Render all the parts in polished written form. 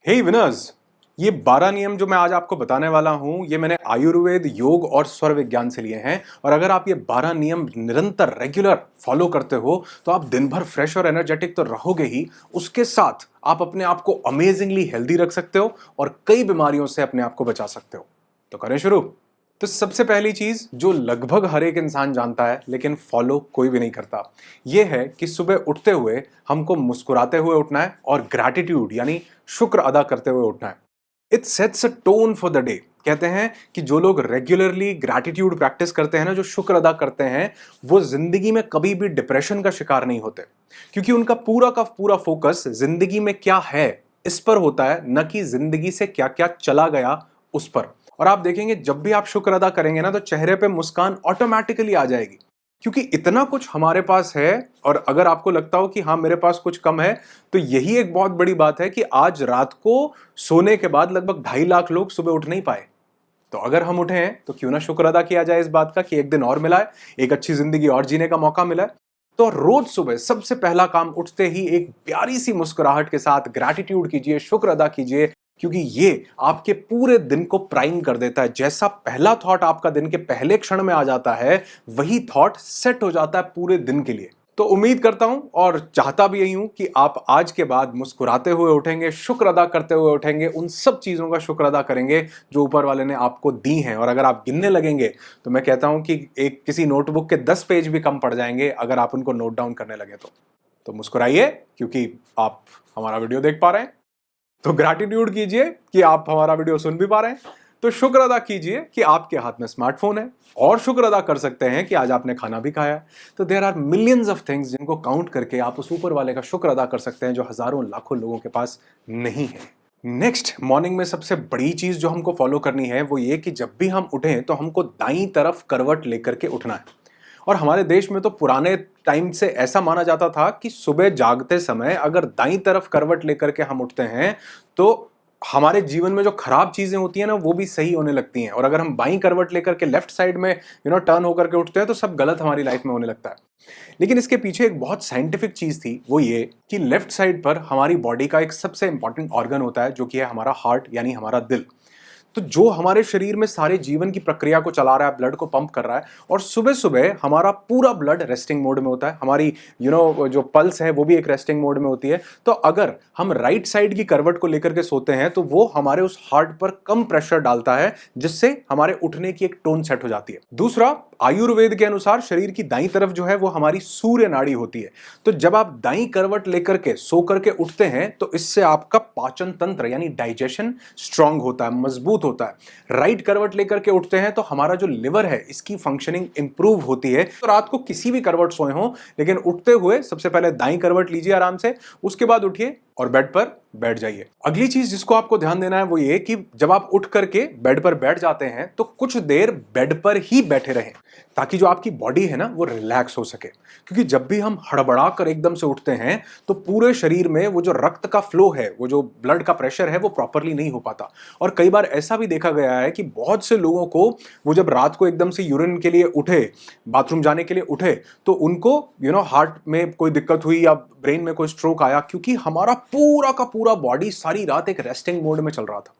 हे winners, ये 12 नियम जो मैं आज आपको बताने वाला हूं, ये मैंने आयुर्वेद, योग और स्वर विज्ञान से लिए हैं। और अगर आप ये 12 नियम निरंतर रेगुलर फॉलो करते हो तो आप दिन भर फ्रेश और एनर्जेटिक तो रहोगे ही, उसके साथ आप अपने आप को अमेजिंगली हेल्दी रख सकते हो और कई बीमारियों से अपने आप को बचा सकते हो। तो करें शुरू। तो सबसे पहली चीज जो लगभग हर एक इंसान जानता है लेकिन फॉलो कोई भी नहीं करता, यह है कि सुबह उठते हुए हमको मुस्कुराते हुए उठना है और ग्रैटिट्यूड यानी शुक्र अदा करते हुए उठना है। It sets a tone for the day. कहते हैं कि जो लोग रेगुलरली ग्रैटिट्यूड प्रैक्टिस करते हैं ना, जो शुक्र अदा करते हैं, वो जिंदगी में कभी भी डिप्रेशन का शिकार नहीं होते, क्योंकि उनका पूरा का पूरा फोकस जिंदगी में क्या है इस पर होता है, न कि जिंदगी से क्या क्या चला गया उस पर। और आप देखेंगे जब भी आप शुक्र अदा करेंगे ना, तो चेहरे पे मुस्कान ऑटोमेटिकली आ जाएगी, क्योंकि इतना कुछ हमारे पास है। और अगर आपको लगता हो कि हाँ मेरे पास कुछ कम है, तो यही एक बहुत बड़ी बात है कि आज रात को सोने के बाद लगभग 2.5 लाख लोग सुबह उठ नहीं पाए। तो अगर हम उठे हैं तो क्यों ना शुक्र अदा किया जाए इस बात का कि एक दिन और मिला है, एक अच्छी जिंदगी और जीने का मौका मिला है। तो रोज सुबह सबसे पहला काम उठते ही एक प्यारी सी मुस्कुराहट के साथ ग्रैटिट्यूड कीजिए, शुक्र अदा कीजिए, क्योंकि ये आपके पूरे दिन को प्राइम कर देता है। जैसा पहला थॉट आपका दिन के पहले क्षण में आ जाता है, वही थॉट सेट हो जाता है पूरे दिन के लिए। तो उम्मीद करता हूं और चाहता भी यही हूं कि आप आज के बाद मुस्कुराते हुए उठेंगे, शुक्र अदा करते हुए उठेंगे, उन सब चीजों का शुक्र अदा करेंगे जो ऊपर वाले ने आपको दी हैं। और अगर आप गिनने लगेंगे तो मैं कहता हूं कि एक किसी नोटबुक के 10 पेज भी कम पड़ जाएंगे अगर आप उनको नोट डाउन करने लगे तो मुस्कुराइए, क्योंकि आप हमारा वीडियो देख पा रहे हैं। तो ग्रैटिट्यूड कीजिए कि आप हमारा वीडियो सुन भी पा रहे हैं। तो शुक्र अदा कीजिए कि आपके हाथ में स्मार्टफोन है, और शुक्र अदा कर सकते हैं कि आज आपने खाना भी खाया। तो there are millions of things जिनको काउंट करके आप उस ऊपर वाले का शुक्र अदा कर सकते हैं, जो हजारों लाखों लोगों के पास नहीं है। नेक्स्ट, मॉर्निंग में सबसे बड़ी चीज जो हमको फॉलो करनी है वो ये कि जब भी हम उठें तो हमको दाईं तरफ करवट लेकर के उठना है। और हमारे देश में तो पुराने टाइम से ऐसा माना जाता था कि सुबह जागते समय अगर दाईं तरफ करवट लेकर के हम उठते हैं तो हमारे जीवन में जो खराब चीजें होती हैं ना, वो भी सही होने लगती हैं। और अगर हम बाईं करवट लेकर के लेफ्ट साइड में टर्न होकर के उठते हैं तो सब गलत हमारी लाइफ में होने लगता है। लेकिन इसके पीछे एक बहुत साइंटिफिक चीज थी, वो ये कि लेफ्ट साइड पर हमारी बॉडी का एक सबसे इंपॉर्टेंट ऑर्गन होता है, जो कि है हमारा हार्ट यानी हमारा दिल। तो जो हमारे शरीर में सारे जीवन की प्रक्रिया को चला रहा है, ब्लड को पंप कर रहा है। और सुबह सुबह हमारा पूरा ब्लड रेस्टिंग मोड में होता है, हमारी जो पल्स है वो भी एक रेस्टिंग मोड में होती है। तो अगर हम राइट साइड की करवट को लेकर के सोते हैं तो वो हमारे उस हार्ट पर कम प्रेशर डालता है, जिससे हमारे उठने की एक टोन सेट हो जाती है। दूसरा, आयुर्वेद के अनुसार शरीर की दाईं तरफ जो है वो हमारी सूर्य नाड़ी होती है। तो जब आप दाईं करवट लेकर के सो करके उठते हैं तो इससे आपका पाचन तंत्र यानी डाइजेशन स्ट्रांग होता है, मजबूत होता है। राइट करवट लेकर के उठते हैं तो हमारा जो लिवर है इसकी फंक्शनिंग इंप्रूव होती है। तो रात को किसी भी करवट सोए हो, लेकिन उठते हुए सबसे पहले दाईं करवट लीजिए आराम से, उसके बाद उठिए और बेड पर बैठ जाइए। अगली चीज जिसको आपको ध्यान देना है वो ये कि जब आप उठ करके बेड पर बैठ जाते हैं तो कुछ देर बेड पर ही बैठे रहें, ताकि जो आपकी बॉडी है ना वो रिलैक्स हो सके। क्योंकि जब भी हम हड़बड़ा कर एकदम से उठते हैं तो पूरे शरीर में वो जो रक्त का फ्लो है, वो जो ब्लड का प्रेशर है, वो प्रॉपरली नहीं हो पाता। और कई बार ऐसा भी देखा गया है कि बहुत से लोगों को वो जब रात को एकदम से यूरिन के लिए उठे, बाथरूम जाने के लिए उठे, तो उनको हार्ट में कोई दिक्कत हुई या ब्रेन में कोई स्ट्रोक आया, क्योंकि हमारा पूरा का पूरा बॉडी सारी रात एक रेस्टिंग मोड में चल रहा था।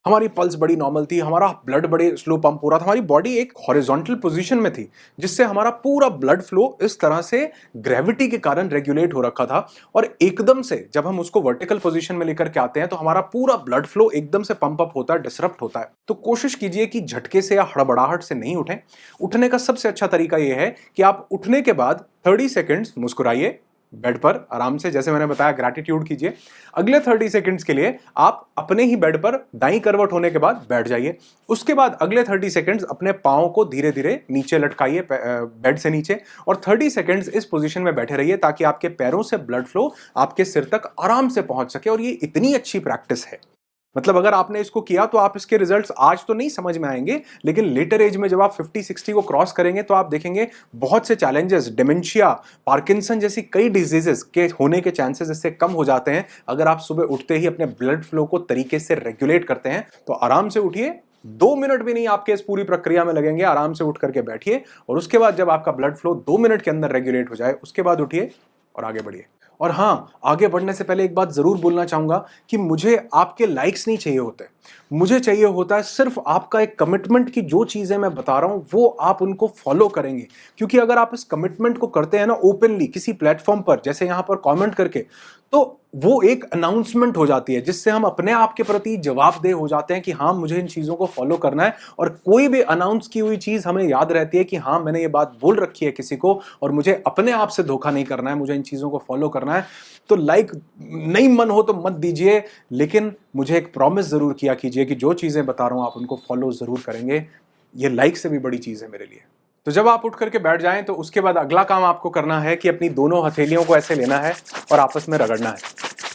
हमारी पल्स बड़ी नॉर्मल थी, हमारा ब्लड बड़े स्लो पंप हो रहा था, हमारी बॉडी एक हॉरिजॉन्टल पोजीशन में थी, जिससे हमारा पूरा ब्लड फ्लो इस तरह से ग्रेविटी के कारण रेगुलेट हो रखा था। और एकदम से जब हम उसको वर्टिकल पोजीशन में लेकर के आते हैं तो हमारा पूरा ब्लड फ्लो एकदम से पंप अप होता है, डिसरप्ट होता है। तो कोशिश कीजिए कि झटके से या हड़बड़ाहट से नहीं उठें। उठने का सबसे अच्छा तरीका यह है कि आप उठने के बाद 30 सेकेंड्स मुस्कुराइए बेड पर आराम से, जैसे मैंने बताया ग्रैटिट्यूड कीजिए। अगले 30 सेकंड्स के लिए आप अपने ही बेड पर दाईं करवट होने के बाद बैठ जाइए। उसके बाद अगले 30 सेकंड्स अपने पांव को धीरे धीरे नीचे लटकाइए बेड से नीचे, और 30 सेकंड्स इस पोजीशन में बैठे रहिए ताकि आपके पैरों से ब्लड फ्लो आपके सिर तक आराम से पहुंच सके। और ये इतनी अच्छी प्रैक्टिस है, मतलब अगर आपने इसको किया तो आप इसके रिजल्ट्स आज तो नहीं समझ में आएंगे, लेकिन लेटर एज में जब आप 50-60 को क्रॉस करेंगे तो आप देखेंगे बहुत से चैलेंजेस, डिमेंशिया, पार्किंसन जैसी कई डिजीजेस के होने के चांसेस इससे कम हो जाते हैं अगर आप सुबह उठते ही अपने ब्लड फ्लो को तरीके से रेगुलेट करते हैं। तो आराम से उठिए, 2 मिनट भी नहीं आपके इस पूरी प्रक्रिया में लगेंगे। आराम से उठ करके बैठिए और उसके बाद जब आपका ब्लड फ्लो 2 मिनट के अंदर रेगुलेट हो जाए उसके बाद उठिए और आगे बढ़िए। और हाँ, आगे बढ़ने से पहले एक बात जरूर बोलना चाहूंगा कि मुझे आपके लाइक्स नहीं चाहिए होते, मुझे चाहिए होता है सिर्फ आपका एक कमिटमेंट कि जो चीजें मैं बता रहा हूं वो आप उनको फॉलो करेंगे। क्योंकि अगर आप इस कमिटमेंट को करते हैं ना ओपनली किसी प्लेटफॉर्म पर, जैसे यहां पर कमेंट करके, तो वो एक अनाउंसमेंट हो जाती है जिससे हम अपने आप के प्रति जवाबदेह हो जाते हैं कि हाँ मुझे इन चीजों को फॉलो करना है। और कोई भी अनाउंस की हुई चीज हमें याद रहती है कि हाँ मैंने ये बात बोल रखी है किसी को और मुझे अपने आप से धोखा नहीं करना है, मुझे इन चीजों को फॉलो करना है। तो लाइक नहीं मन हो तो मत दीजिए, लेकिन मुझे एक प्रॉमिस जरूर किया कीजिए कि जो चीजें बता रहा हूं आप उनको फॉलो जरूर करेंगे। ये लाइक से भी बड़ी चीज है मेरे लिए। तो जब आप उठ करके बैठ जाएं तो उसके बाद अगला काम आपको करना है कि अपनी दोनों हथेलियों को ऐसे लेना है और आपस में रगड़ना है।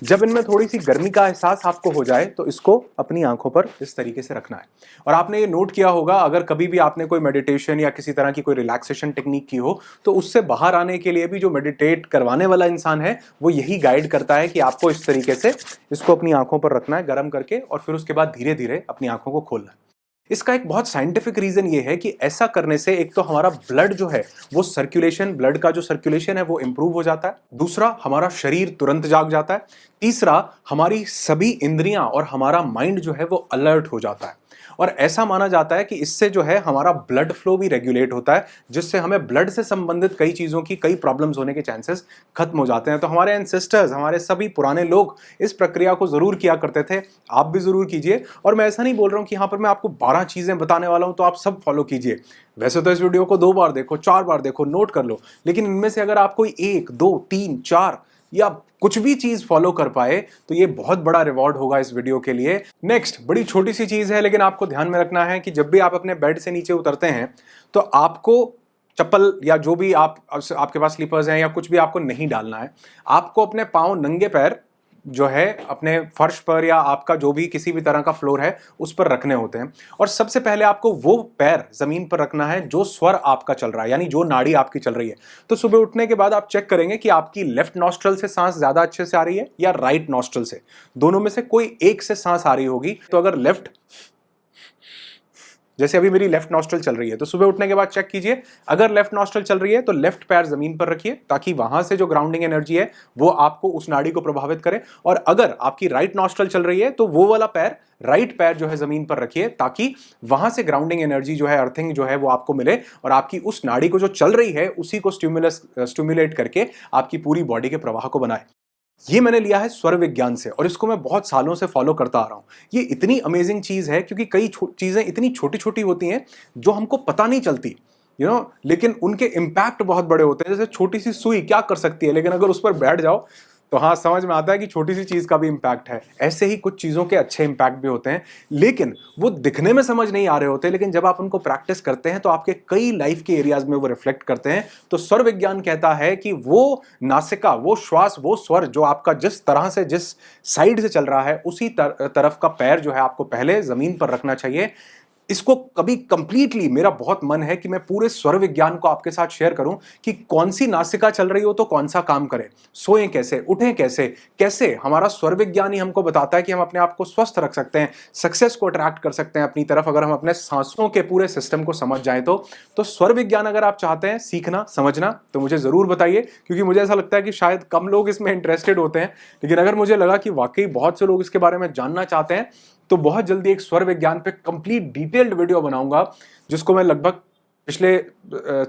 जब इनमें थोड़ी सी गर्मी का एहसास आपको हो जाए तो इसको अपनी आंखों पर इस तरीके से रखना है। और आपने ये नोट किया होगा, अगर कभी भी आपने कोई मेडिटेशन या किसी तरह की कोई रिलैक्सेशन टेक्निक की हो तो उससे बाहर आने के लिए भी जो मेडिटेट करवाने वाला इंसान है वो यही गाइड करता है कि आपको इस तरीके से इसको अपनी आंखों पर रखना है गर्म करके, और फिर उसके बाद धीरे धीरे अपनी आंखों को खोलना है। इसका एक बहुत साइंटिफिक रीजन ये है कि ऐसा करने से एक तो हमारा ब्लड जो है वो सर्कुलेशन, ब्लड का जो सर्कुलेशन है वो इंप्रूव हो जाता है। दूसरा, हमारा शरीर तुरंत जाग जाता है। तीसरा, हमारी सभी इंद्रियां और हमारा माइंड जो है वो अलर्ट हो जाता है। और ऐसा माना जाता है कि इससे जो है हमारा ब्लड फ्लो भी रेगुलेट होता है, जिससे हमें ब्लड से संबंधित कई चीजों की, कई प्रॉब्लम्स होने के चांसेस खत्म हो जाते हैं। तो हमारे एंसेस्टर्स, हमारे सभी पुराने लोग इस प्रक्रिया को जरूर किया करते थे, आप भी जरूर कीजिए। और मैं ऐसा नहीं बोल रहा हूं कि यहां पर मैं आपको 12 चीजें बताने वाला हूं तो आप सब फॉलो कीजिए। वैसे तो इस वीडियो को 2 बार देखो, 4 बार देखो, नोट कर लो, लेकिन इनमें से अगर आप कोई 1, 2, 3, 4 या कुछ भी चीज फॉलो कर पाए तो ये बहुत बड़ा रिवॉर्ड होगा इस वीडियो के लिए। नेक्स्ट, बड़ी छोटी सी चीज है लेकिन आपको ध्यान में रखना है कि जब भी आप अपने बेड से नीचे उतरते हैं तो आपको चप्पल या जो भी आपके पास स्लीपर्स हैं या कुछ भी आपको नहीं डालना है। आपको अपने पांव, नंगे पैर जो है अपने फर्श पर या आपका जो भी किसी भी तरह का फ्लोर है उस पर रखने होते हैं। और सबसे पहले आपको वो पैर जमीन पर रखना है जो स्वर आपका चल रहा है, यानी जो नाड़ी आपकी चल रही है। तो सुबह उठने के बाद आप चेक करेंगे कि आपकी लेफ्ट नॉस्ट्रल से सांस ज्यादा अच्छे से आ रही है या राइट नॉस्ट्रल से। दोनों में से कोई एक से सांस आ रही होगी। तो अगर लेफ्ट, जैसे अभी मेरी लेफ्ट नॉस्ट्रल चल रही है, तो सुबह उठने के बाद चेक कीजिए, अगर लेफ्ट नॉस्ट्रल चल रही है तो लेफ्ट पैर जमीन पर रखिए ताकि वहां से जो ग्राउंडिंग एनर्जी है वो आपको उस नाड़ी को प्रभावित करे। और अगर आपकी राइट नॉस्ट्रल चल रही है तो वो वाला पैर, राइट पैर जो है जमीन पर रखिए ताकि वहां से ग्राउंडिंग एनर्जी जो है, अर्थिंग जो है वो आपको मिले और आपकी उस नाड़ी को जो चल रही है उसी को स्टिमुलेट करके आपकी पूरी बॉडी के प्रवाह को बनाए। ये मैंने लिया है स्वर विज्ञान से और इसको मैं बहुत सालों से फॉलो करता आ रहा हूं। ये इतनी अमेजिंग चीज है क्योंकि कई चीजें इतनी छोटी छोटी होती हैं जो हमको पता नहीं चलती, लेकिन उनके इम्पैक्ट बहुत बड़े होते हैं। जैसे छोटी सी सुई क्या कर सकती है, लेकिन अगर उस पर बैठ जाओ तो हाँ समझ में आता है कि छोटी सी चीज का भी इंपैक्ट है। ऐसे ही कुछ चीजों के अच्छे इंपैक्ट भी होते हैं, लेकिन वो दिखने में समझ नहीं आ रहे होते, लेकिन जब आप उनको प्रैक्टिस करते हैं तो आपके कई लाइफ के एरियाज में वो रिफ्लेक्ट करते हैं। तो स्वर विज्ञान कहता है कि वो नासिका, वो श्वास, वो स्वर जो आपका जिस तरह से, जिस साइड से चल रहा है उसी तरफ का पैर जो है आपको पहले जमीन पर रखना चाहिए। इसको कभी कंप्लीटली, मेरा बहुत मन है कि मैं पूरे स्वर विज्ञान को आपके साथ शेयर करूं कि कौन सी नासिका चल रही हो तो कौन सा काम करे, सोएं कैसे, उठें कैसे, कैसे हमारा स्वर विज्ञान ही हमको बताता है कि हम अपने आप को स्वस्थ रख सकते हैं, सक्सेस को अट्रैक्ट कर सकते हैं अपनी तरफ, अगर हम अपने सांसों के पूरे सिस्टम को समझ जाएं तो स्वर विज्ञान अगर आप चाहते हैं सीखना, समझना, तो मुझे जरूर बताइए, क्योंकि मुझे ऐसा लगता है कि शायद कम लोग इसमें इंटरेस्टेड होते हैं। लेकिन अगर मुझे लगा कि वाकई बहुत से लोग इसके बारे में जानना चाहते हैं तो बहुत जल्दी एक स्वर विज्ञान पे कंप्लीट डिटेल्ड वीडियो बनाऊंगा, जिसको मैं लगभग पिछले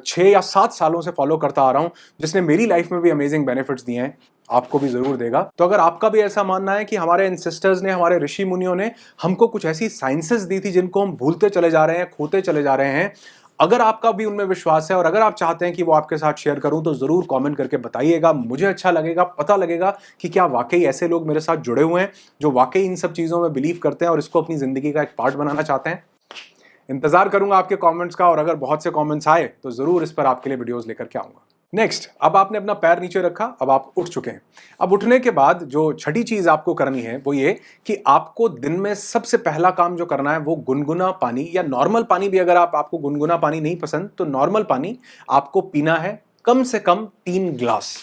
6 या 7 सालों से फॉलो करता आ रहा हूं, जिसने मेरी लाइफ में भी अमेजिंग बेनिफिट्स दिए हैं, आपको भी जरूर देगा। तो अगर आपका भी ऐसा मानना है कि हमारे एंसेस्टर्स ने, हमारे ऋषि मुनियों ने हमको कुछ ऐसी साइंसेस दी थी जिनको हम भूलते चले जा रहे हैं, खोते चले जा रहे हैं, अगर आपका भी उनमें विश्वास है और अगर आप चाहते हैं कि वो आपके साथ शेयर करूं तो जरूर कमेंट करके बताइएगा। मुझे अच्छा लगेगा, पता लगेगा कि क्या वाकई ऐसे लोग मेरे साथ जुड़े हुए हैं जो वाकई इन सब चीजों में बिलीव करते हैं और इसको अपनी जिंदगी का एक पार्ट बनाना चाहते हैं। इंतजार करूंगा आपके कमेंट्स का, और अगर बहुत से कमेंट्स आए तो जरूर इस पर आपके लिए वीडियोस लेकर के आऊंगा। नेक्स्ट, अब आपने अपना पैर नीचे रखा, अब आप उठ चुके हैं। अब उठने के बाद जो छठी चीज आपको करनी है वो ये कि आपको दिन में सबसे पहला काम जो करना है वो गुनगुना पानी, या नॉर्मल पानी भी, अगर आपको गुनगुना पानी नहीं पसंद तो नॉर्मल पानी आपको पीना है, कम से कम 3 ग्लास।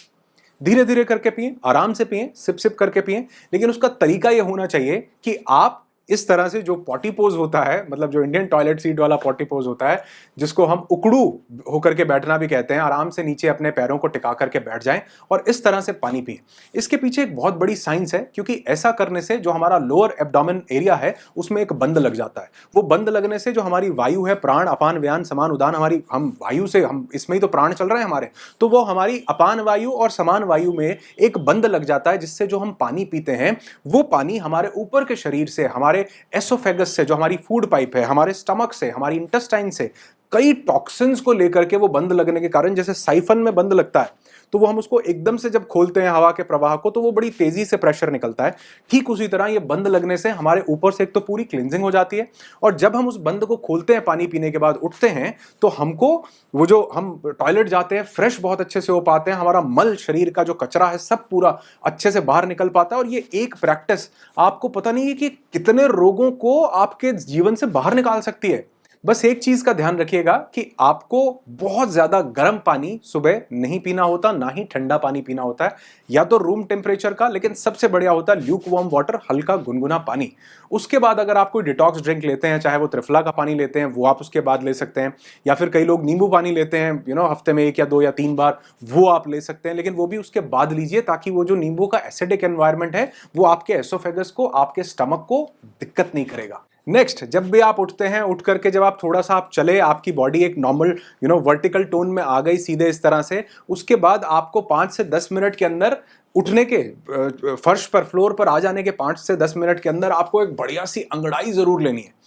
धीरे धीरे करके पिए, आराम से पिए, सिप सिप करके पिए, लेकिन उसका तरीका यह होना चाहिए कि आप इस तरह से जो पॉटी पोज होता है, मतलब जो इंडियन टॉयलेट सीट वाला पॉटी पोज होता है, जिसको हम उकड़ू होकर के बैठना भी कहते हैं, आराम से नीचे अपने पैरों को टिका करके बैठ जाएं और इस तरह से पानी पिएं। इसके पीछे एक बहुत बड़ी साइंस है, क्योंकि ऐसा करने से जो हमारा लोअर एब्डोमेन एरिया है उसमें एक बंद लग जाता है। वो बंद लगने से जो हमारी वायु है, प्राण अपान व्यान समान उदान, हमारी हम वायु से, हम इसमें ही तो प्राण चल रहे हैं हमारे, तो वो हमारी अपान वायु और समान वायु में एक बंद लग जाता है, जिससे जो हम पानी पीते हैं वो पानी हमारे ऊपर के शरीर से, हमारे एसोफेगस से, जो हमारी फूड पाइप है, हमारे स्टमक से, हमारी इंटेस्टाइन से कई टॉक्सिन्स को लेकर के वो बंद लगने के कारण, जैसे साइफन में बंद लगता है तो वो हम उसको एकदम से जब खोलते हैं हवा के प्रवाह को तो वो बड़ी तेजी से प्रेशर निकलता है, ठीक उसी तरह ये बंद लगने से हमारे ऊपर से एक तो पूरी क्लींजिंग हो जाती है, और जब हम उस बंद को खोलते हैं पानी पीने के बाद उठते हैं तो हमको वो जो हम टॉयलेट जाते हैं फ्रेश बहुत अच्छे से हो पाते हैं, हमारा मल, शरीर का जो कचरा है सब पूरा अच्छे से बाहर निकल पाता है। और ये एक प्रैक्टिस आपको पता नहीं है कि कितने रोगों को आपके जीवन से बाहर निकाल सकती है। बस एक चीज का ध्यान रखिएगा कि आपको बहुत ज्यादा गर्म पानी सुबह नहीं पीना होता, ना ही ठंडा पानी पीना होता है, या तो रूम टेम्परेचर का, लेकिन सबसे बढ़िया होता है ल्यूक वार्म वाटर, हल्का गुनगुना पानी। उसके बाद अगर आप कोई डिटॉक्स ड्रिंक लेते हैं, चाहे वो त्रिफला का पानी लेते हैं, वो आप उसके बाद ले सकते हैं, या फिर कई लोग नींबू पानी लेते हैं, हफ्ते में 1 या 2 या 3 बार, वो आप ले सकते हैं, लेकिन वो भी उसके बाद लीजिए, ताकि वो जो नींबू का एसिडिक एनवायरमेंट है वो आपके एसोफेगस को, आपके स्टमक को दिक्कत नहीं करेगा। नेक्स्ट, जब भी आप उठते हैं, उठ करके जब आप थोड़ा सा आप चले, आपकी बॉडी एक नॉर्मल वर्टिकल टोन में आ गई सीधे इस तरह से, उसके बाद आपको 5 से 10 मिनट के अंदर उठने के, फर्श पर, फ्लोर पर आ जाने के 5 से 10 मिनट के अंदर आपको एक बढ़िया सी अंगड़ाई जरूर लेनी है।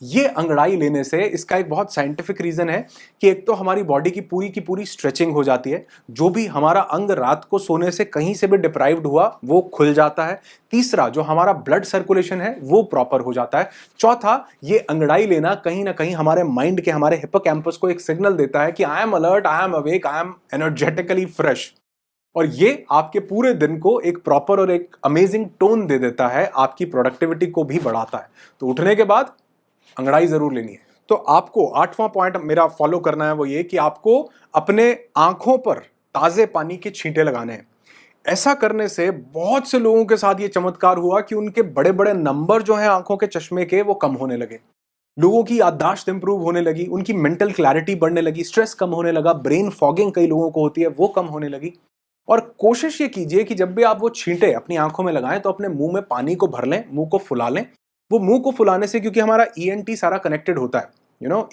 ये अंगड़ाई लेने से इसका एक बहुत साइंटिफिक रीजन है कि एक तो हमारी बॉडी की पूरी स्ट्रेचिंग हो जाती है, जो भी हमारा अंग रात को सोने से कहीं से भी डिप्राइव्ड हुआ वो खुल जाता है। तीसरा, जो हमारा ब्लड सर्कुलेशन है वो प्रॉपर हो जाता है। चौथा, ये अंगड़ाई लेना कहीं ना कहीं हमारे माइंड के, हमारे हिप्पोकैम्पस को एक सिग्नल देता है कि I am alert, I am awake, I am energetically fresh, और ये आपके पूरे दिन को एक प्रॉपर और एक अमेजिंग टोन दे देता है, आपकी प्रोडक्टिविटी को भी बढ़ाता है। तो उठने के बाद अंगड़ाई जरूर लेनी है। तो आपको 8वां पॉइंट मेरा फॉलो करना है, वो ये कि आपको अपने आंखों पर ताजे पानी के छींटे लगाने हैं। ऐसा करने से बहुत से लोगों के साथ ये चमत्कार हुआ कि उनके बड़े बड़े नंबर जो हैं आंखों के चश्मे के, वो कम होने लगे, लोगों की याददाश्त इंप्रूव होने लगी, उनकी मेंटल क्लैरिटी बढ़ने लगी, स्ट्रेस कम होने लगा, ब्रेन फॉगिंग कई लोगों को होती है वो कम होने लगी। और कोशिश ये कीजिए कि जब भी आप वो छींटे अपनी आंखों में लगाएं तो अपने मुंह में पानी को भर लें, मुंह को फुला लें। वो मुंह को फुलाने से, क्योंकि हमारा ईएनटी सारा कनेक्टेड होता है,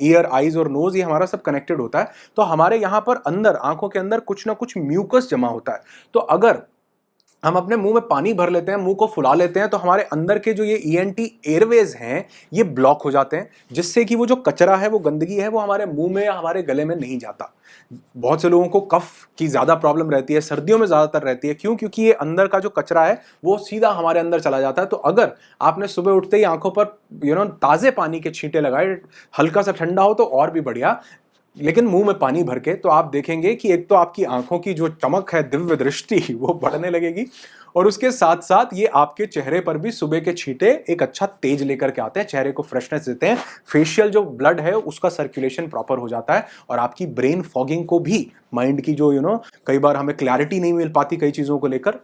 ईयर, आईज और नोज, ये हमारा सब कनेक्टेड होता है, तो हमारे यहां पर अंदर, आंखों के अंदर कुछ ना कुछ म्यूकस जमा होता है। तो अगर हम अपने मुंह में पानी भर लेते हैं, मुंह को फुला लेते हैं, तो हमारे अंदर के जो ये ईएनटी एयरवेज हैं ये ब्लॉक हो जाते हैं, जिससे कि वो जो कचरा है, वो गंदगी है, वो हमारे मुंह में या हमारे गले में नहीं जाता। बहुत से लोगों को कफ की ज्यादा प्रॉब्लम रहती है, सर्दियों में ज्यादातर रहती है। क्यों? क्योंकि ये अंदर का जो कचरा है वो सीधा हमारे अंदर चला जाता है। तो अगर आपने सुबह उठते ही आंखों पर ताजे पानी के छींटे लगाए, हल्का सा ठंडा हो तो और भी बढ़िया, लेकिन मुंह में पानी भर के, तो आप देखेंगे कि एक तो आपकी आंखों की जो चमक है, दिव्य दृष्टि, वो बढ़ने लगेगी, और उसके साथ साथ ये आपके चेहरे पर भी सुबह के छींटे एक अच्छा तेज लेकर के आते हैं, चेहरे को फ्रेशनेस देते हैं, फेशियल जो ब्लड है उसका सर्कुलेशन प्रॉपर हो जाता है, और आपकी ब्रेन फॉगिंग को भी, माइंड की जो कई बार हमें क्लैरिटी नहीं मिल पाती कई चीजों को लेकर,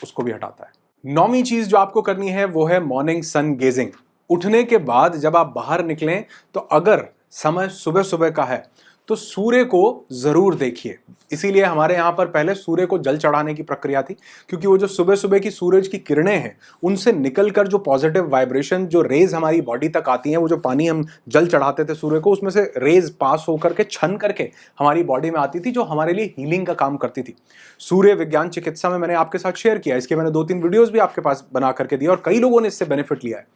उसको भी हटाता है। 9वीं चीज जो आपको करनी है वो है मॉर्निंग सन गेजिंग। उठने के बाद जब आप बाहर निकलें तो अगर समय सुबह सुबह का है तो सूर्य को जरूर देखिए। इसीलिए हमारे यहाँ पर पहले सूर्य को जल चढ़ाने की प्रक्रिया थी, क्योंकि वो जो सुबह सुबह की सूरज की किरणें हैं उनसे निकलकर जो पॉजिटिव वाइब्रेशन, जो रेज हमारी बॉडी तक आती हैं, वो जो पानी हम जल चढ़ाते थे सूर्य को, उसमें से रेज पास होकर के, छन करके हमारी बॉडी में आती थी, जो हमारे लिए हीलिंग का काम करती थी। सूर्य विज्ञान चिकित्सा में मैंने आपके साथ शेयर किया, इसके मैंने 2-3 वीडियोज भी आपके पास बना करके दिया और कई लोगों ने इससे बेनिफिट लिया है।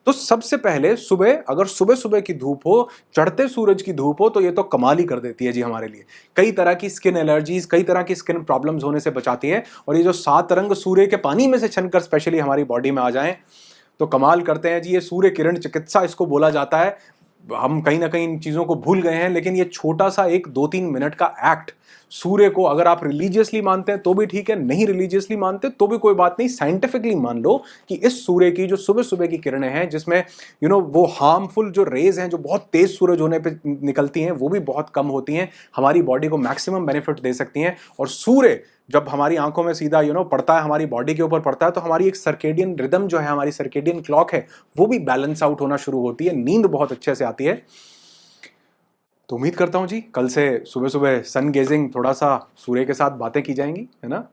तो सबसे पहले सुबह, अगर सुबह सुबह की धूप हो, चढ़ते सूरज की धूप हो, तो ये तो कमाल ही कर देती है जी हमारे लिए। कई तरह की स्किन एलर्जीज, कई तरह की स्किन प्रॉब्लम्स होने से बचाती है, और ये जो 7 रंग सूर्य के पानी में से छनकर स्पेशली हमारी बॉडी में आ जाएं तो कमाल करते हैं जी। ये सूर्य किरण चिकित्सा इसको बोला जाता है। हम कहीं ना कहीं इन चीजों को भूल गए हैं, लेकिन ये छोटा सा एक 2-3 मिनट का एक्ट सूर्य को अगर आप रिलीजियसली मानते हैं तो भी ठीक है, नहीं रिलीजियसली मानते तो भी कोई बात नहीं, साइंटिफिकली मान लो कि इस सूर्य की जो सुबह सुबह की किरणें हैं, जिसमें वो हार्मफुल जो रेज हैं जो बहुत तेज सूरज होने पे निकलती हैं, वो भी बहुत कम होती हैं, हमारी बॉडी को मैक्सिमम बेनिफिट दे सकती हैं। और सूर्य जब हमारी आंखों में सीधा पड़ता है, हमारी बॉडी के ऊपर पड़ता है, तो हमारी एक सर्केडियन रिदम जो है, हमारी सर्केडियन क्लॉक है, वो भी बैलेंस आउट होना शुरू होती है, नींद बहुत अच्छे से आती है। तो उम्मीद करता हूं जी कल से सुबह सुबह सन गेजिंग, थोड़ा सा सूर्य के साथ बातें की जाएंगी, है ना।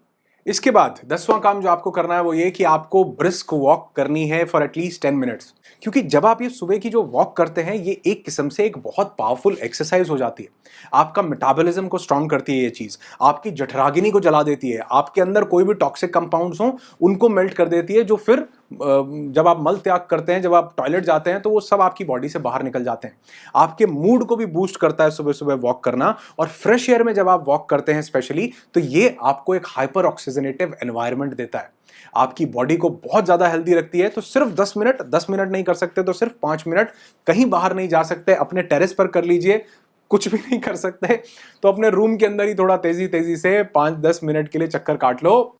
इसके बाद 10वां काम जो आपको करना है वो ये कि आपको ब्रिस्क वॉक करनी है फॉर एटलीस्ट 10 मिनट्स। क्योंकि जब आप ये सुबह की जो वॉक करते हैं, ये एक किस्म से एक बहुत पावरफुल एक्सरसाइज हो जाती है। आपका मेटाबॉलिज्म को स्ट्रांग करती है ये चीज, आपकी जठराग्नि को जला देती है, आपके अंदर कोई भी टॉक्सिक कंपाउंड्स हो उनको मेल्ट कर देती है, जो फिर जब आप मल त्याग करते हैं, जब आप टॉयलेट जाते हैं, तो वो सब आपकी बॉडी से बाहर निकल जाते हैं। आपके मूड को भी बूस्ट करता है सुबह सुबह वॉक करना। और फ्रेश एयर में जब आप वॉक करते हैं स्पेशली, तो ये आपको एक हाइपर ऑक्सीजनेटिव एनवायरनमेंट देता है, आपकी बॉडी को बहुत ज्यादा हेल्दी रखती है। तो सिर्फ 10 मिनट नहीं कर सकते तो सिर्फ 5 मिनट, कहीं बाहर नहीं जा सकते अपने टेरेस पर कर लीजिए, कुछ भी नहीं कर सकते तो अपने रूम के अंदर ही थोड़ा तेजी तेजी से 5-10 मिनट के लिए चक्कर काट लो,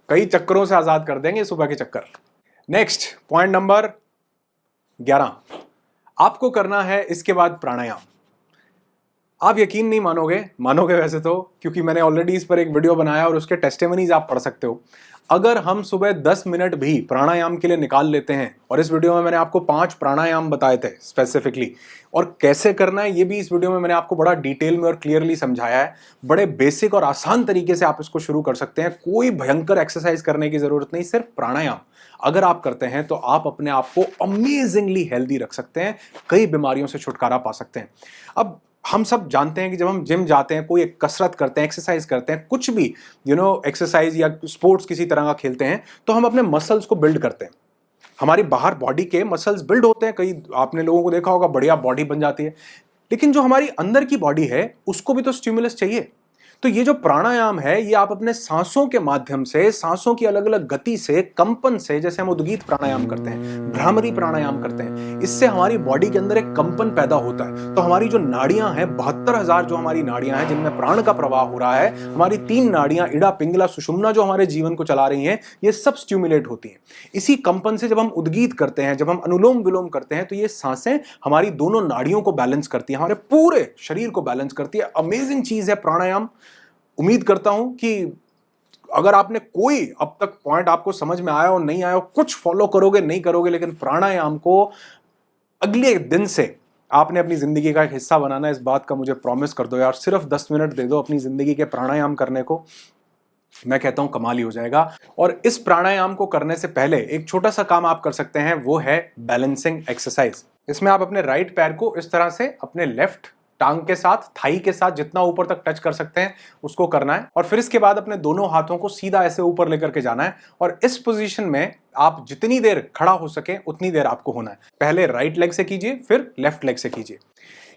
कई चक्करों से आजाद कर देंगे सुबह के चक्कर। नेक्स्ट पॉइंट नंबर 11, आपको करना है इसके बाद प्राणायाम। आप यकीन नहीं मानोगे वैसे तो, क्योंकि मैंने ऑलरेडी इस पर एक वीडियो बनाया और उसके टेस्टिमनीज आप पढ़ सकते हो। अगर हम सुबह 10 मिनट भी प्राणायाम के लिए निकाल लेते हैं, और इस वीडियो में मैंने आपको 5 प्राणायाम बताए थे स्पेसिफिकली, और कैसे करना है ये भी इस वीडियो में मैंने आपको बड़ा डिटेल में और क्लियरली समझाया है। बड़े बेसिक और आसान तरीके से आप इसको शुरू कर सकते हैं, कोई भयंकर एक्सरसाइज करने की जरूरत नहीं, सिर्फ प्राणायाम अगर आप करते हैं तो आप अपने आप को अमेजिंगली हेल्दी रख सकते हैं, कई बीमारियों से छुटकारा पा सकते हैं। अब हम सब जानते हैं कि जब हम जिम जाते हैं, कोई कसरत करते हैं, एक्सरसाइज करते हैं, कुछ भी एक्सरसाइज या स्पोर्ट्स किसी तरह का खेलते हैं, तो हम अपने मसल्स को बिल्ड करते हैं, हमारी बाहर बॉडी के मसल्स बिल्ड होते हैं, कई आपने लोगों को देखा होगा, बढ़िया बॉडी बन जाती है। लेकिन जो हमारी अंदर की बॉडी है उसको भी तो स्टिमुलस चाहिए। तो ये जो प्राणायाम है, ये आप अपने सांसों के माध्यम से, सांसों की अलग अलग गति से, कंपन से, जैसे हम उद्गीत प्राणायाम करते हैं, भ्रामरी प्राणायाम करते हैं, इससे हमारी बॉडी के अंदर एक कंपन पैदा होता है। तो हमारी जो नाड़ियां हैं, 72,000 जो हमारी नाड़ियां हैं जिनमें प्राण का प्रवाह हो रहा है, हमारी 3 नाड़ियां इड़ा पिंगला सुषुम्ना जो हमारे जीवन को चला रही हैं, ये सब स्टिमुलेट होती हैं। इसी कंपन से जब हम उद्गीत करते हैं, जब हम अनुलोम विलोम करते हैं, तो ये सांसें हमारी दोनों नाड़ियों को बैलेंस करती हैं, हमारे पूरे शरीर को बैलेंस करती है। अमेजिंग चीज है प्राणायाम। उम्मीद करता हूं कि अगर आपने कोई अब तक पॉइंट आपको समझ में आया हो, नहीं आया हो, कुछ फॉलो करोगे नहीं करोगे, लेकिन प्राणायाम को अगले दिन से आपने अपनी जिंदगी का एक हिस्सा बनाना है, इस बात का मुझे प्रॉमिस कर दो यार। सिर्फ 10 मिनट दे दो अपनी जिंदगी के प्राणायाम करने को, मैं कहता हूं कमाल ही हो जाएगा। और इस प्राणायाम को करने से पहले एक छोटा सा काम आप कर सकते हैं, वो है बैलेंसिंग एक्सरसाइज। इसमें आप अपने राइट पैर को इस तरह से अपने लेफ्ट टांग के साथ, थाई के साथ जितना ऊपर तक टच कर सकते हैं उसको करना है, और फिर इसके बाद अपने दोनों हाथों को सीधा ऐसे ऊपर लेकर के जाना है। और इस पोजीशन में आप जितनी देर खड़ा हो सके उतनी देर आपको होना है। पहले राइट लेग से कीजिए, फिर लेफ्ट लेग से कीजिए।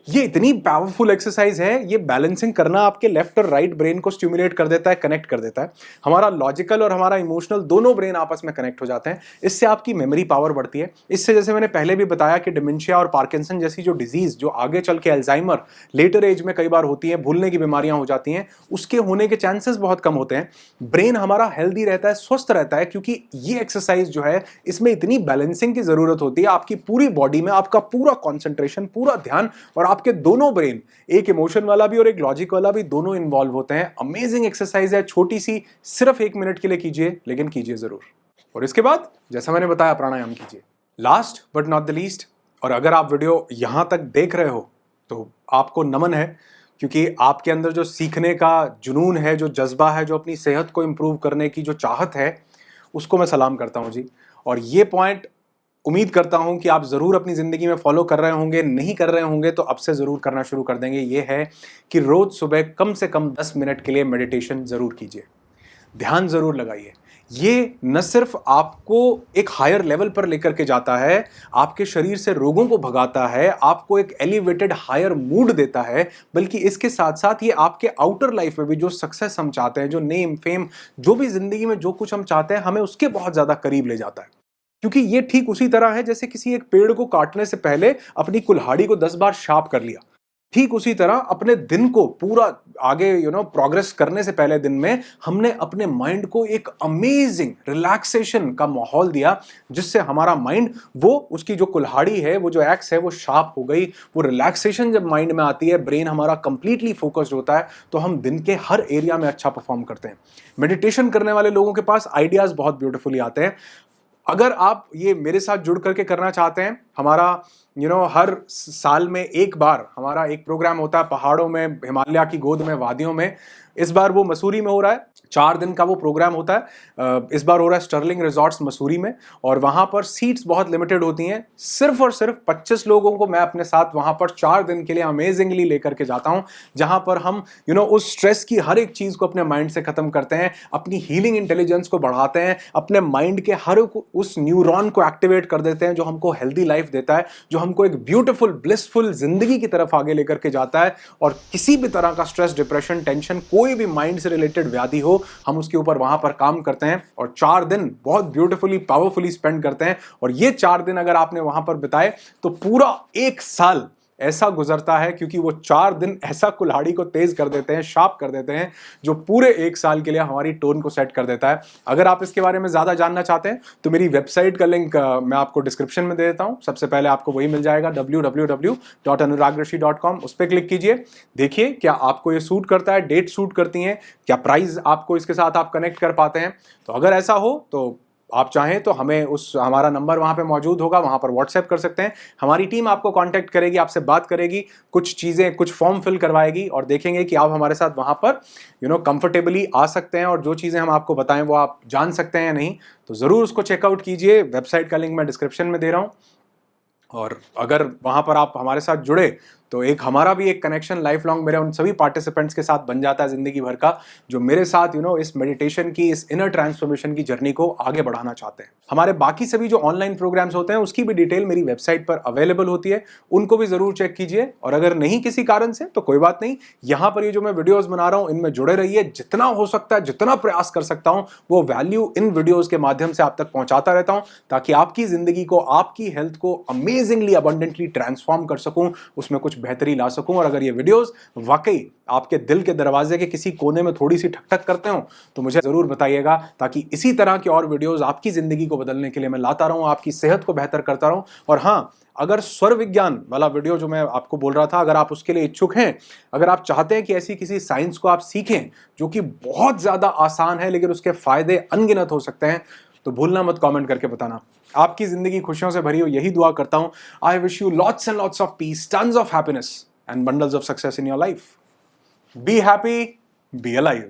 ये इतनी पावरफुल एक्सरसाइज है, ये बैलेंसिंग करना आपके लेफ्ट और राइट ब्रेन को स्टिमुलेट कर देता है, कनेक्ट कर देता है। हमारा लॉजिकल और हमारा इमोशनल दोनों ब्रेन आपस में कनेक्ट हो जाते हैं। इससे आपकी मेमोरी पावर बढ़ती है। इससे, जैसे मैंने पहले भी बताया कि डिमेंशिया और पार्किंसन जैसी जो डिजीज, जो आगे चल के अल्जाइमर लेटर एज में कई बार होती है, भूलने की बीमारियां हो जाती हैं, उसके होने के चांसेस बहुत कम होते हैं। ब्रेन हमारा हेल्दी रहता है, स्वस्थ रहता है, क्योंकि ये एक्सरसाइज जो है इसमें इतनी बैलेंसिंग की जरूरत होती है। आपकी पूरी बॉडी में आपका पूरा कॉन्सेंट्रेशन, पूरा ध्यान, और आपके दोनों ब्रेन, एक इमोशन वाला भी और एक लॉजिक वाला भी, दोनों इन्वॉल्व होते हैं। अमेजिंग एक्सरसाइज है, छोटी सी, सिर्फ 1 मिनट के लिए कीजिए, लेकिन कीजिए जरूर। और इसके बाद जैसा मैंने बताया, प्राणायाम कीजिए। Last but not the least, और अगर आप वीडियो यहां तक देख रहे हो तो आपको नमन है, क्योंकि आपके अंदर जो सीखने का जुनून है, जो जज्बा है, जो अपनी सेहत को इंप्रूव करने की जो चाहत है, उसको मैं सलाम करता हूं जी। और ये पॉइंट उम्मीद करता हूं कि आप जरूर अपनी जिंदगी में फॉलो कर रहे होंगे। नहीं कर रहे होंगे तो अब से जरूर करना शुरू कर देंगे। ये है कि रोज सुबह कम से कम 10 मिनट के लिए मेडिटेशन जरूर कीजिए, ध्यान जरूर लगाइए। ये न सिर्फ आपको एक हायर लेवल पर लेकर के जाता है, आपके शरीर से रोगों को भगाता है, आपको एक एलिवेटेड हायर मूड देता है, बल्कि इसके साथ साथ ये आपके आउटर लाइफ में भी जो सक्सेस हम चाहते हैं, जो नेम फेम, जो भी जिंदगी में जो कुछ हम चाहते हैं, हमें उसके बहुत ज्यादा करीब ले जाता है। क्योंकि ये ठीक उसी तरह है जैसे किसी एक पेड़ को काटने से पहले अपनी कुल्हाड़ी को 10 बार शार्प कर लिया। ठीक उसी तरह अपने दिन को पूरा आगे प्रोग्रेस करने से पहले दिन में हमने अपने माइंड को एक अमेजिंग रिलैक्सेशन का माहौल दिया, जिससे हमारा माइंड वो उसकी जो कुल्हाड़ी है, वो जो एक्स है, वो शार्प हो गई। वो रिलैक्सेशन जब माइंड में आती है, ब्रेन हमारा कंप्लीटली फोकस्ड होता है, तो हम दिन के हर एरिया में अच्छा परफॉर्म करते हैं। मेडिटेशन करने वाले लोगों के पास आइडियाज बहुत ब्यूटीफुली आते हैं। अगर आप ये मेरे साथ जुड़ करके करना चाहते हैं, हमारा हर साल में एक बार हमारा एक प्रोग्राम होता है पहाड़ों में, हिमालय की गोद में, वादियों में। इस बार वो मसूरी में हो रहा है, 4 दिन का वो प्रोग्राम होता है। इस बार हो रहा है स्टर्लिंग रिजॉर्ट्स मसूरी में, और वहां पर सीट्स बहुत लिमिटेड होती हैं। सिर्फ और सिर्फ 25 लोगों को मैं अपने साथ वहां पर 4 दिन के लिए अमेजिंगली लेकर के जाता हूं, जहां पर हम उस स्ट्रेस की हर एक चीज को अपने माइंड से खत्म करते हैं, अपनी हीलिंग इंटेलिजेंस को बढ़ाते हैं, अपने माइंड के हर उस न्यूरॉन को एक्टिवेट कर देते हैं जो हमको हेल्दी लाइफ देता है, जो हमको एक ब्यूटीफुल ब्लिसफुल जिंदगी की तरफ आगे लेकर के जाता है। और किसी भी तरह का स्ट्रेस, डिप्रेशन, टेंशन, कोई भी माइंड से रिलेटेड व्याधि हो, हम उसके ऊपर वहां पर काम करते हैं और 4 दिन बहुत ब्यूटीफुली पावरफुली स्पेंड करते हैं। और ये 4 दिन अगर आपने वहां पर बिताए तो पूरा 1 साल ऐसा गुजरता है, क्योंकि वो 4 दिन ऐसा कुल्हाड़ी को तेज कर देते हैं, शार्प कर देते हैं, जो पूरे 1 साल के लिए हमारी टोन को सेट कर देता है। अगर आप इसके बारे में ज्यादा जानना चाहते हैं तो मेरी वेबसाइट का लिंक मैं आपको डिस्क्रिप्शन में दे देता हूं। सबसे पहले आपको वही मिल जाएगा, www.anuragrishi.com। उस पर क्लिक कीजिए, देखिए क्या आपको ये सूट करता है, डेट सूट करती हैं, क्या प्राइस आपको इसके साथ आप कनेक्ट कर पाते हैं। तो अगर ऐसा हो तो आप चाहें तो हमारा नंबर वहां पे मौजूद होगा, वहां पर व्हाट्सएप कर सकते हैं। हमारी टीम आपको कांटेक्ट करेगी, आपसे बात करेगी, कुछ चीजें, कुछ फॉर्म फिल करवाएगी, और देखेंगे कि आप हमारे साथ वहां पर कंफर्टेबली आ सकते हैं और जो चीजें हम आपको बताएं वो आप जान सकते हैं या नहीं। तो जरूर उसको चेकआउट कीजिए। वेबसाइट का लिंक मैं डिस्क्रिप्शन में दे रहा हूं। और अगर वहां पर आप हमारे साथ जुड़े तो हमारा भी एक कनेक्शन लाइफ लॉन्ग मेरे उन सभी पार्टिसिपेंट्स के साथ बन जाता है जिंदगी भर का, जो मेरे साथ इस मेडिटेशन की, इस इनर ट्रांसफॉर्मेशन की जर्नी को आगे बढ़ाना चाहते हैं। हमारे बाकी सभी जो ऑनलाइन प्रोग्राम्स होते हैं उसकी भी डिटेल मेरी वेबसाइट पर अवेलेबल होती है, उनको भी जरूर चेक कीजिए। और अगर नहीं किसी कारण से तो कोई बात नहीं, यहाँ पर ये जो मैं वीडियोज बना रहा हूँ इनमें जुड़े रहिए। जितना हो सकता है, जितना प्रयास कर सकता हूँ, वो वैल्यू इन वीडियोज के माध्यम से आप तक पहुंचाता रहता हूँ, ताकि आपकी जिंदगी को, आपकी हेल्थ को अमेजिंगली अबंडेंटली ट्रांसफॉर्म कर सकूं, उसमें कुछ बेहतरी ला सकूं। और अगर ये वीडियोस वाकई आपके दिल के दरवाजे के किसी कोने में थोड़ी सी ठक ठक करते हो तो मुझे जरूर बताइएगा, ताकि इसी तरह के और वीडियोस आपकी जिंदगी को बदलने के लिए मैं लाता रहूं, आपकी सेहत को बेहतर करता रहूं। और हाँ, अगर स्वर विज्ञान वाला वीडियो जो मैं आपको बोल रहा था, अगर आप उसके लिए इच्छुक हैं, अगर आप चाहते हैं कि ऐसी किसी साइंस को आप सीखें जो कि बहुत ज्यादा आसान है लेकिन उसके फायदे अनगिनत हो सकते हैं, तो भूलना मत कमेंट करके बताना। आपकी जिंदगी खुशियों से भरी हो यही दुआ करता हूं। I wish you lots and lots of peace, tons of happiness and bundles of success in your life. Be happy, be alive.